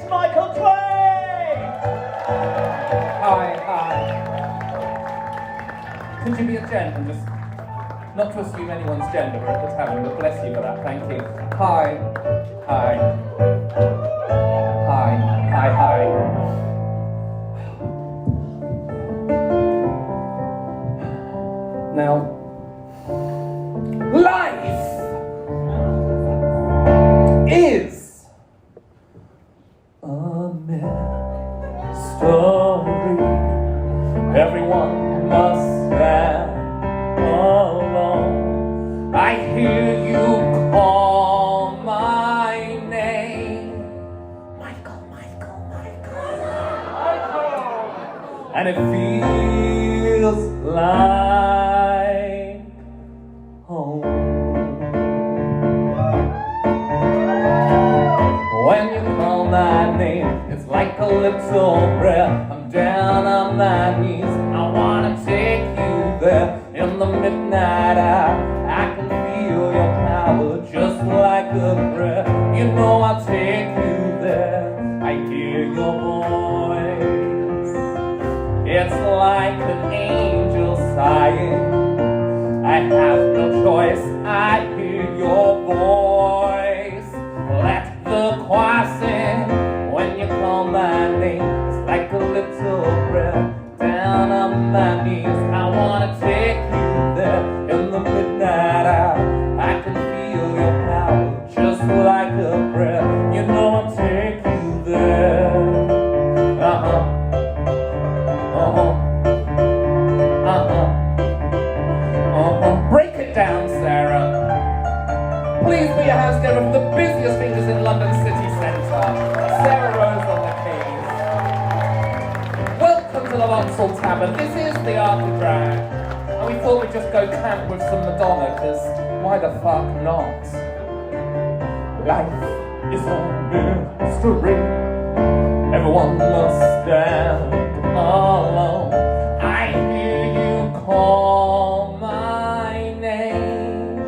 Michael Twain! Hi. Could you be a gent and just not to assume anyone's gender at the tavern, but bless you for that, thank you. Hi. Now, life is a mystery. Everyone must stand alone. I hear you call my name, Michael. And it feels like home. When you call my name, it's like a little prayer. I'm down on my knees, I wanna take you there. In the midnight hour, I can feel your power just like a prayer. You know I'll take you there. I hear your voice, it's like an angel sighing. I have no choice, I hear your voice. Let the choir sing when you call my name. It's like a little prayer. Down on my knees, I wanna take you there. In the midnight hour, I can feel your power just like a prayer. You know I'll take you there. Break it down, Sarah. Please put your hands together for the busiest fingers in London city centre, Sarah Rose on the keys. Welcome to the Vauxhall Tavern. This is the Art of Drag. And we thought we'd just go camp with some Madonna, because why the fuck not? Life is a mystery. Everyone must stand alone. I hear you call my name,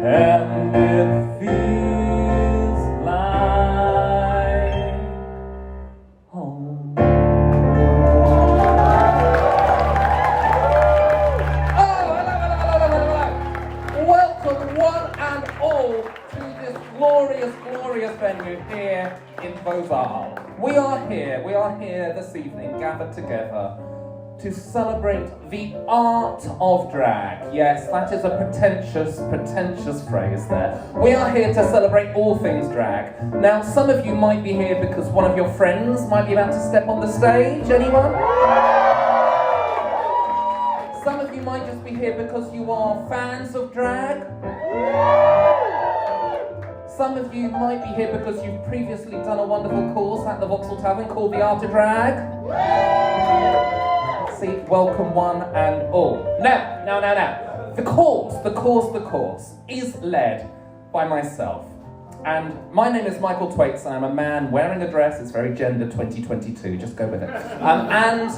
and it feels like home. Welcome one and all to this glorious venue here in Beauval. We are here this evening, gathered together to celebrate the art of drag. Yes, that is a pretentious phrase there. We are here to celebrate all things drag. Now, some of you might be here because one of your friends might be about to step on the stage. Anyone? Some of you might just be here because you are fans of drag. Some of you might be here because you've previously done a wonderful course at the Vauxhall Tavern called The Art of Drag. See, welcome one and all. Now. The course is led by myself. And my name is Michael Twaits, and I'm a man wearing a dress. It's very gender 2022, just go with it. And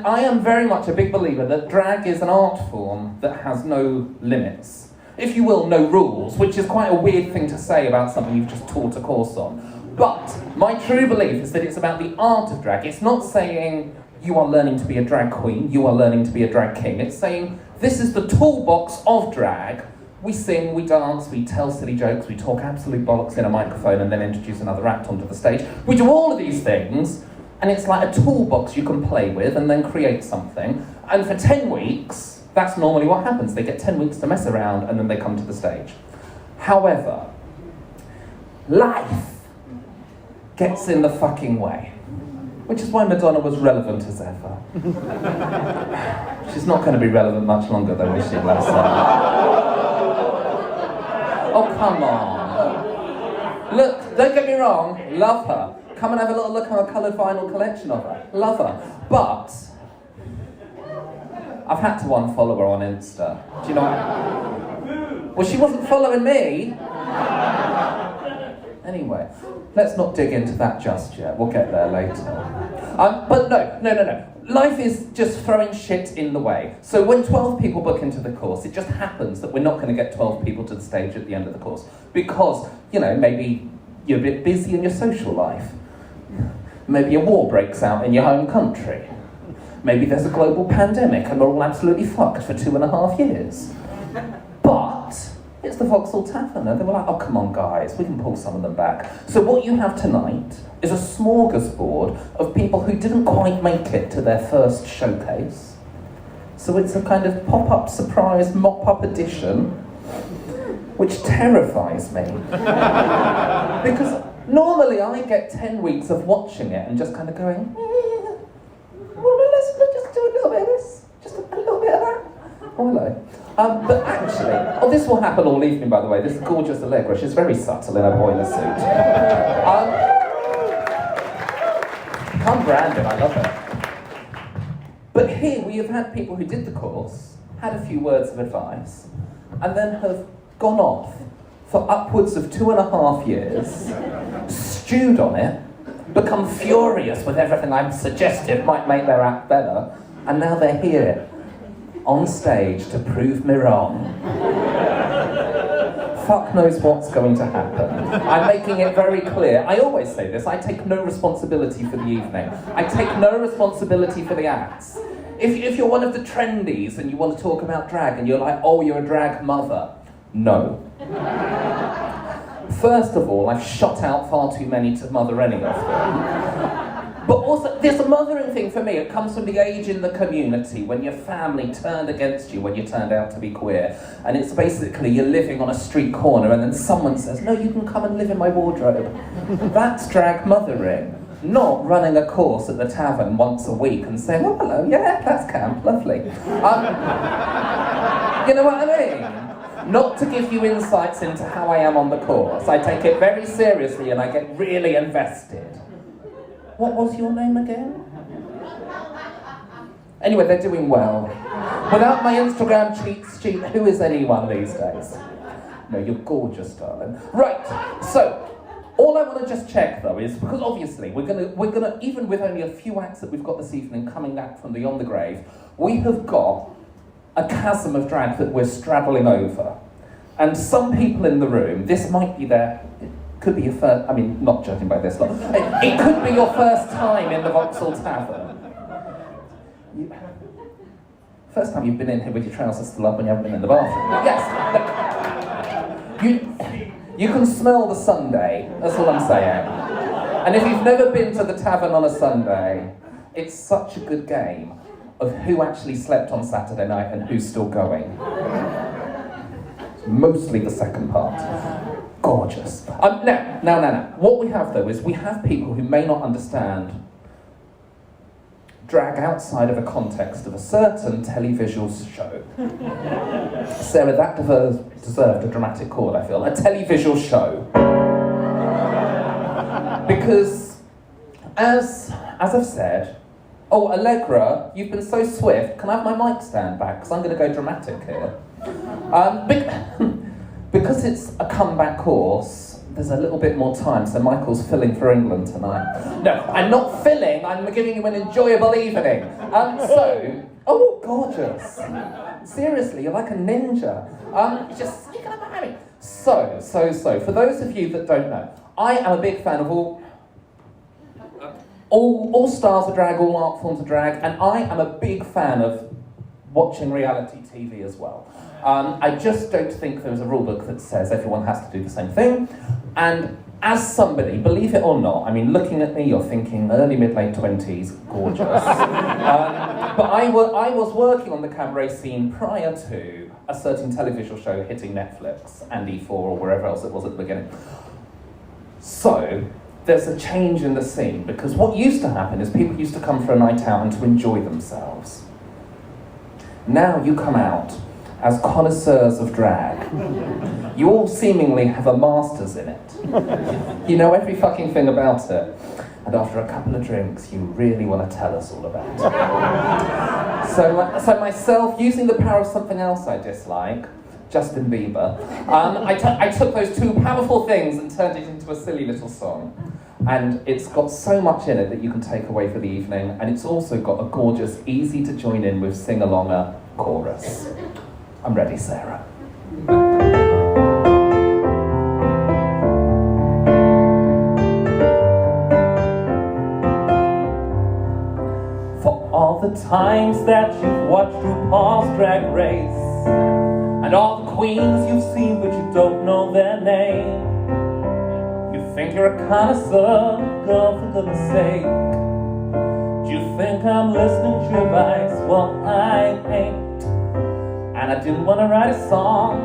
I am very much a big believer that drag is an art form that has no limits. If you will, no rules, which is quite a weird thing to say about something you've just taught a course on. But my true belief is that it's about the art of drag. It's not saying you are learning to be a drag queen, you are learning to be a drag king. It's saying this is the toolbox of drag. We sing, we dance, we tell silly jokes, we talk absolute bollocks in a microphone and then introduce another act onto the stage. We do all of these things, and it's like a toolbox you can play with and then create something. And for 10 weeks, that's normally what happens. They get 10 weeks to mess around and then they come to the stage. However, life gets in the fucking way. Which is why Madonna was relevant as ever. She's not going to be relevant much longer though, is she, bless her? Oh, come on. Look, don't get me wrong, love her. Come and have a little look at our coloured vinyl collection of her. Love her. But I've had to unfollow her on Insta. Do you know what? Well, she wasn't following me. Anyway, let's not dig into that just yet. We'll get there later. But no. Life is just throwing shit in the way. So when 12 people book into the course, it just happens that we're not going to get 12 people to the stage at the end of the course. Because, maybe you're a bit busy in your social life. Maybe a war breaks out in your home country. Maybe there's a global pandemic and we're all absolutely fucked for 2.5 years. But it's the Vauxhall Tavern, and they were like, oh, come on, guys, we can pull some of them back. So what you have tonight is a smorgasbord of people who didn't quite make it to their first showcase. So it's a kind of pop-up surprise, mop-up edition, which terrifies me. Because normally I get 10 weeks of watching it and just kind of going, well, let's just do a little bit of this, just a little bit of that. Oh, hello. But actually, this will happen all evening, by the way. This is gorgeous Allegra. She's very subtle in her boiler suit. I'm Brandon, I love her. But here we have had people who did the course, had a few words of advice, and then have gone off for upwards of 2.5 years, stewed on it, become furious with everything I've suggested might make their act better, and now they're here, on stage to prove me wrong. Fuck knows what's going to happen. I'm making it very clear. I always say this, I take no responsibility for the evening. I take no responsibility for the acts. If you're one of the trendies and you want to talk about drag and you're like, oh, you're a drag mother. No. First of all, I've shot out far too many to mother any of them. But also, this mothering thing for me, it comes from the age in the community when your family turned against you when you turned out to be queer. And it's basically you're living on a street corner and then someone says, no, you can come and live in my wardrobe. That's drag mothering. Not running a course at the tavern once a week and saying, oh, hello, yeah, that's camp, lovely. You know what I mean? Not to give you insights into how I am on the course. I take it very seriously and I get really invested. What was your name again? Anyway, they're doing well. Without my Instagram cheat sheet, who is anyone these days? No, you're gorgeous, darling. Right, so, all I want to just check though is, because obviously we're gonna, even with only a few acts that we've got this evening coming back from Beyond the Grave, we have got a chasm of drag that we're straddling over. And some people in the room, this might be their, could be your first, I mean, not judging by this, it could be your first time in the Vauxhall Tavern. First time you've been in here with your trousers still up when you haven't been in the bathroom. Yes, you can smell the Sunday, that's all I'm saying. And if you've never been to the tavern on a Sunday, it's such a good game of who actually slept on Saturday night and who's still going. Mostly the second part. Gorgeous. Now. What we have though is we have people who may not understand drag outside of a context of a certain televisual show. Sarah, that deserved a dramatic chord, I feel. A televisual show. Because, as I've said, oh, Allegra, you've been so swift, can I have my mic stand back? Because I'm going to go dramatic here. Because it's a comeback course, there's a little bit more time, so Michael's filling for England tonight. No, I'm not filling, I'm giving you an enjoyable evening. Oh, gorgeous. Seriously, you're like a ninja. Just sneaking up behind me. So, for those of you that don't know, I am a big fan of all styles of drag, all art forms of drag, and I am a big fan of watching reality TV as well. I just don't think there's a rule book that says everyone has to do the same thing. And as somebody, believe it or not, I mean, looking at me, you're thinking early, mid-late 20s, gorgeous. But I was working on the cabaret scene prior to a certain television show hitting Netflix and E4 or wherever else it was at the beginning. So, there's a change in the scene, because what used to happen is people used to come for a night out and to enjoy themselves. Now you come out as connoisseurs of drag. You all seemingly have a master's in it. You know every fucking thing about it. And after a couple of drinks, you really want to tell us all about it. So myself, using the power of something else I dislike, Justin Bieber, I took those two powerful things and turned it into a silly little song. And it's got so much in it that you can take away for the evening, and it's also got a gorgeous, easy to join in with sing-alonger chorus. I'm ready, Sarah. the times that you've watched RuPaul's Drag Race, and all the queens you've seen but you don't know their name. You think you're a connoisseur, girl, for goodness sake. Do you think I'm listening to your advice? Well, I ain't. And I didn't want to write a song,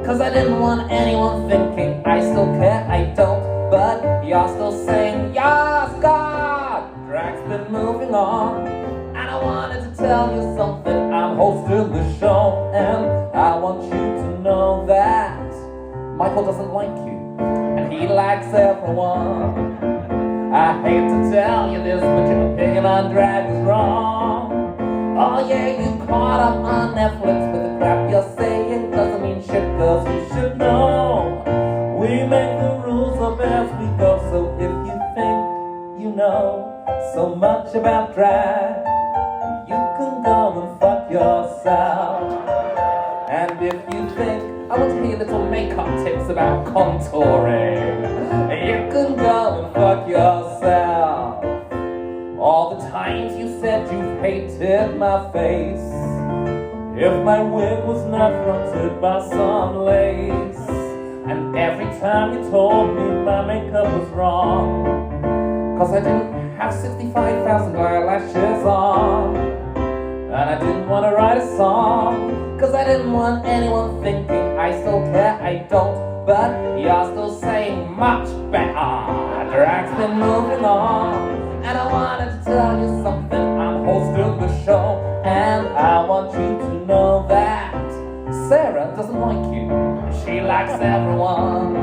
cause I didn't want anyone thinking I still care, I don't. But you're still saying, yes, God, drag's been moving on. And I wanted to tell you something, I'm hosting the show, and I want you to know that Michael doesn't like you, and he likes everyone. I hate to tell you this, but your opinion on drag is wrong. Oh yeah, you caught up on Netflix with the crap you're saying. Doesn't mean shit, cause you should know we make the rules up as we go. So if you think you know so much about drag, you can go and fuck yourself. And if you think I want to hear little makeup tips about contouring, you can go and fuck yourself. All the times you said you hated my face, if my wig was not fronted by some lace, and every time you told me my makeup was wrong, cause I didn't have 65,000 eyelashes on. And I didn't want to write a song, cause I didn't want anyone thinking I still care, I don't. But you're still saying much better, drag's been moving on. And I wanted to tell you something, I'm hosting the show, and I want you to know that Sarah doesn't like you, she likes everyone.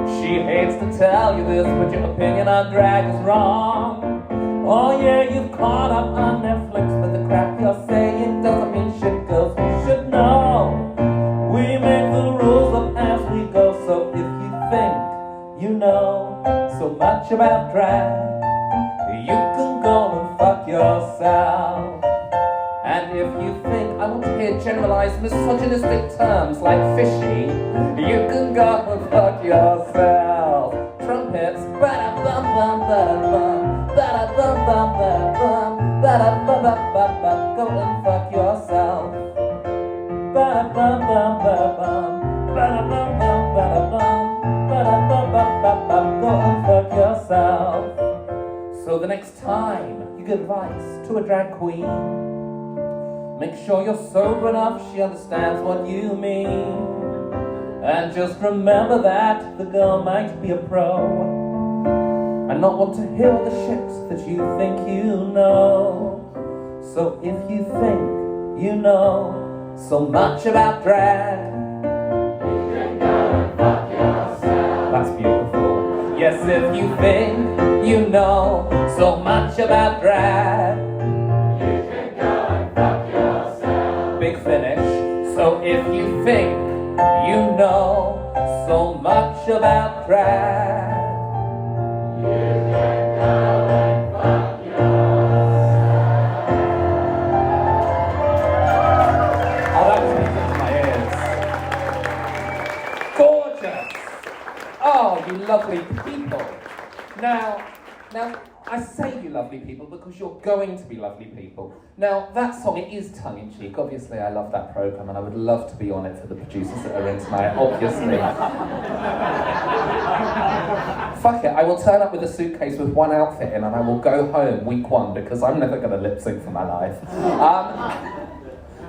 She hates to tell you this, but your opinion on drag is wrong. Oh yeah, you've caught up on Netflix, but the crap you're saying doesn't mean shit, cause you should know we make the rules up as we go. So if you think you know so much about drag, you can go and fuck yourself. And if you think I want to hear generalized misogynistic terms like fishy, you can go and fuck yourself. Trumpets, ba-da-bum-bum, ba-da-bum, ba-da-bum-bum-bum, ba-da-bum-bum-bum, go and fuck yourself. Ba-da-bum-bum-bum, ba-da-bum-bum, ba-da-bum, ba-da-bum-bum-bum, go and fuck yourself. So the next time you give advice to a drag queen, make sure you're sober enough she understands what you mean. And just remember that the girl might be a pro, and not want to hear all the shit that you think you know. So if you think you know so much about drag, you can go and fuck yourself. That's beautiful. Yes, if you think you know so much about drag, you can go and fuck yourself. Big finish. So if you think you know so much about drag, you can go and fuck yourself. Oh, that was music to my ears. Gorgeous. Oh, you lovely people. Now, I say you lovely people because you're going to be lovely people. Now, that song, it is tongue-in-cheek. Obviously, I love that programme and I would love to be on it for the producers that are in tonight, obviously. Fuck it, I will turn up with a suitcase with one outfit in and I will go home week one because I'm never going to lip-sync for my life.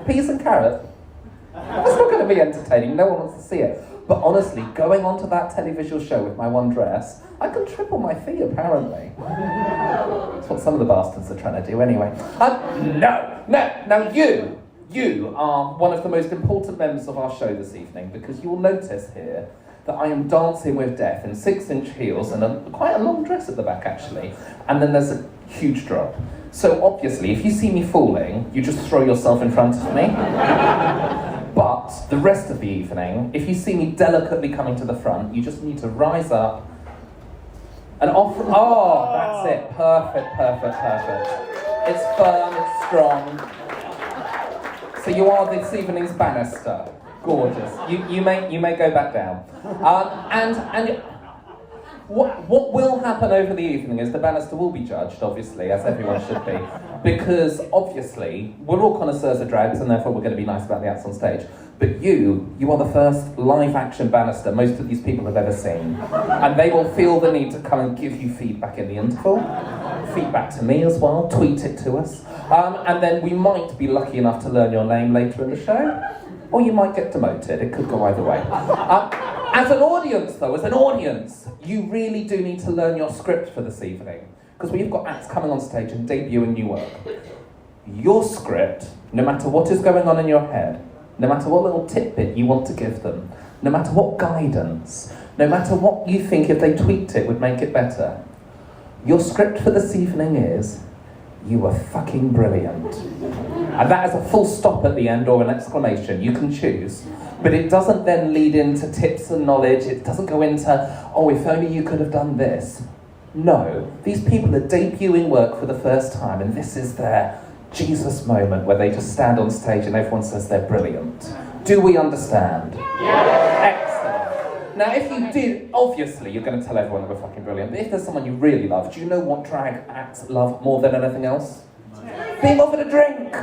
Peas and carrot. It's not going to be entertaining, no one wants to see it. But honestly, going onto that televisual show with my one dress, I can triple my fee, apparently. That's what some of the bastards are trying to do anyway. Now you are one of the most important members of our show this evening, because you will notice here that I am dancing with death in 6-inch heels and quite a long dress at the back, actually. And then there's a huge drop. So obviously, if you see me falling, you just throw yourself in front of me. But the rest of the evening, if you see me delicately coming to the front, you just need to rise up and offer. Oh, that's it. Perfect. It's firm, it's strong. So you are this evening's banister. Gorgeous. You may go back down. And What will happen over the evening is the banister will be judged, obviously, as everyone should be, because obviously we're all connoisseurs of drags, and therefore we're going to be nice about the acts on stage. But you are the first live-action banister most of these people have ever seen, and they will feel the need to come and give you feedback in the interval, feedback to me as well, tweet it to us, and then we might be lucky enough to learn your name later in the show, or you might get demoted. It could go either way. As an audience, you really do need to learn your script for this evening, because we've got acts coming on stage and debuting new work. Your script, no matter what is going on in your head, no matter what little tidbit you want to give them, no matter what guidance, no matter what you think if they tweaked it would make it better, your script for this evening is, you were fucking brilliant. And that is a full stop at the end or an exclamation, you can choose. But it doesn't then lead into tips and knowledge, it doesn't go into, oh, if only you could have done this. No, these people are debuting work for the first time, and this is their Jesus moment where they just stand on stage and everyone says they're brilliant. Do we understand? Yeah. Excellent. Now, if you did, obviously you're going to tell everyone that we're fucking brilliant, but if there's someone you really love, do you know what drag acts love more than anything else? Being offered a drink.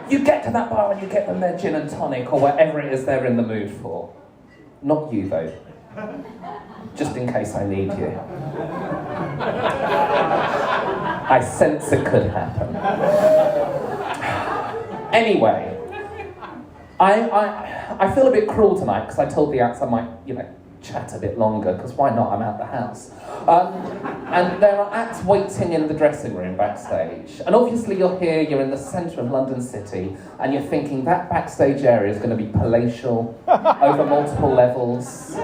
You get to that bar and you get them their gin and tonic or whatever it is they're in the mood for. Not you, though. Just in case I need you. I sense it could happen. Anyway, I feel a bit cruel tonight because I told the acts I might, chat a bit longer, because why not? I'm out the house. And there are acts waiting in the dressing room backstage. And obviously you're here, you're in the centre of London City, and you're thinking that backstage area is going to be palatial, over multiple levels.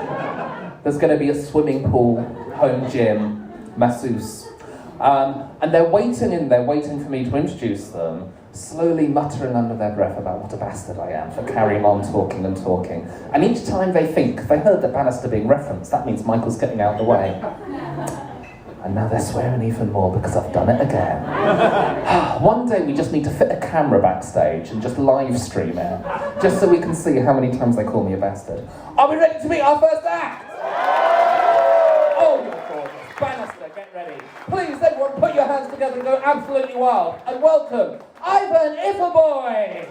There's going to be a swimming pool, home gym, masseuse. And they're waiting in there, waiting for me to introduce them, slowly muttering under their breath about what a bastard I am for carrying on talking and talking. And each time they think, they heard the banister being referenced, that means Michael's getting out of the way. And now they're swearing even more because I've done it again. One day we just need to fit a camera backstage and just live stream it, just so we can see how many times they call me a bastard. Are we ready to meet our first act? Oh, you're gorgeous. Banister, get ready. Please, everyone, put your hands together and go absolutely wild. And welcome, Ivan Iffaboy!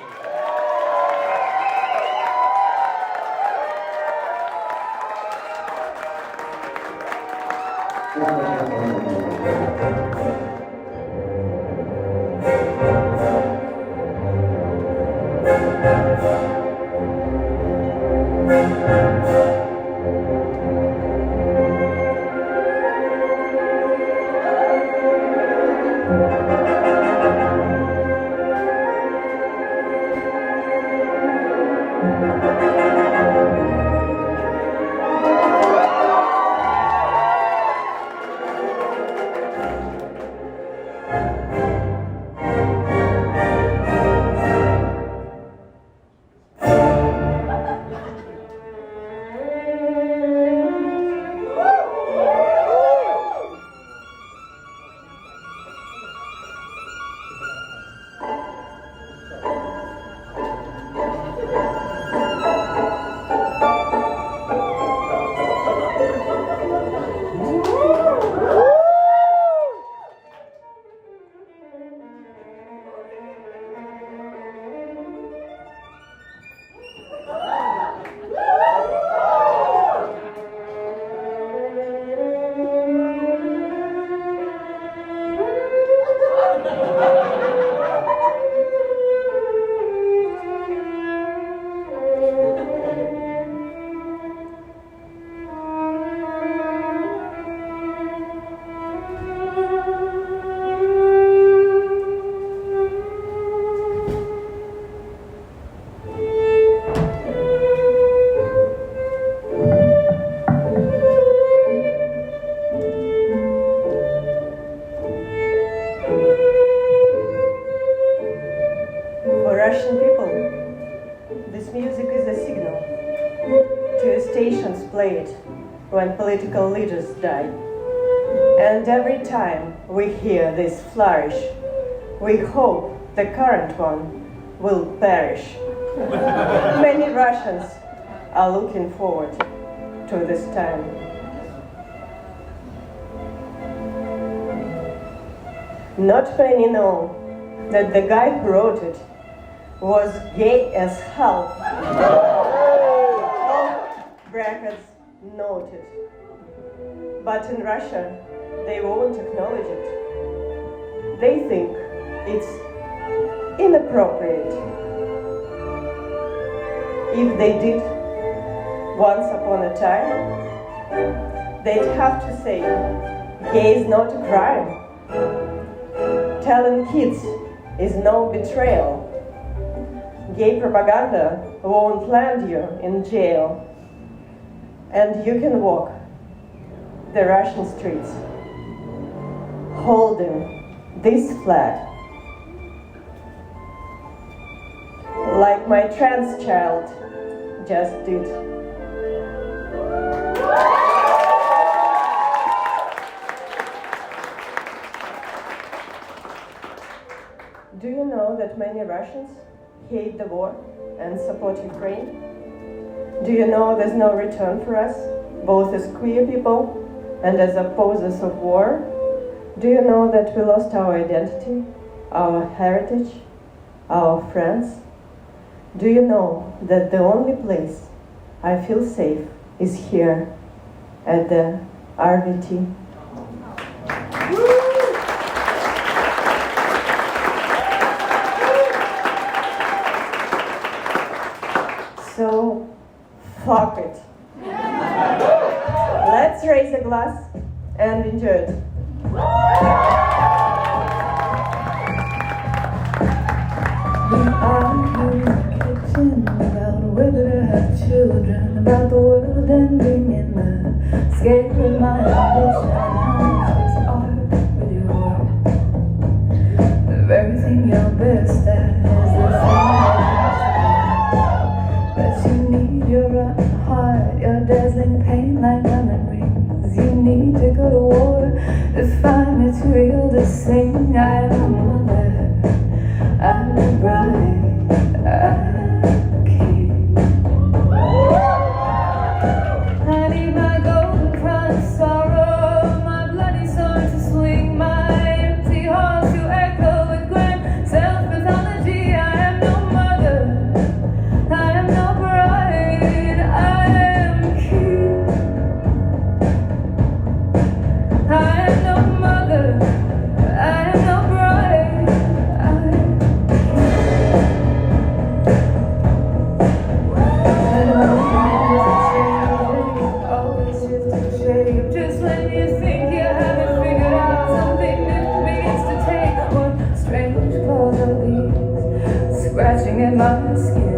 When political leaders die. And every time we hear this flourish, we hope the current one will perish. Many Russians are looking forward to this time. Not many know that the guy who wrote it was gay as hell. All brackets noted. But in Russia, they won't acknowledge it. They think it's inappropriate. If they did once upon a time, they'd have to say, gay is not a crime. Telling kids is no betrayal. Gay propaganda won't land you in jail. And you can walk the Russian streets holding this flag like my trans child just did. Do you know that many Russians hate the war and support Ukraine? Do you know there's no return for us, both as queer people and as opposers of war? Do you know that we lost our identity, our heritage, our friends? Do you know that the only place I feel safe is here at the RVT? So, fuck it. Let's raise a glass and enjoy it. We argue in the kitchen about whether to have children, about the world ending in the scale of my ambition. It's art with your work. The very thing you're best at is the thing that you need. Your rotten heart, your dazzling pain like diamond rings. You need to go to war to find material to sing. I'm a mother, I'm a bride, I'm a king. I need my golden crown of sorrow, my bloody sword to swing, my empty halls to echo with grand self-mythology. I am no mother, I am no bride, I am king. I am no mother, I am no bride, I am just when you think you have it figured out, something new begins to take one strange claws of these, scratching at my skin.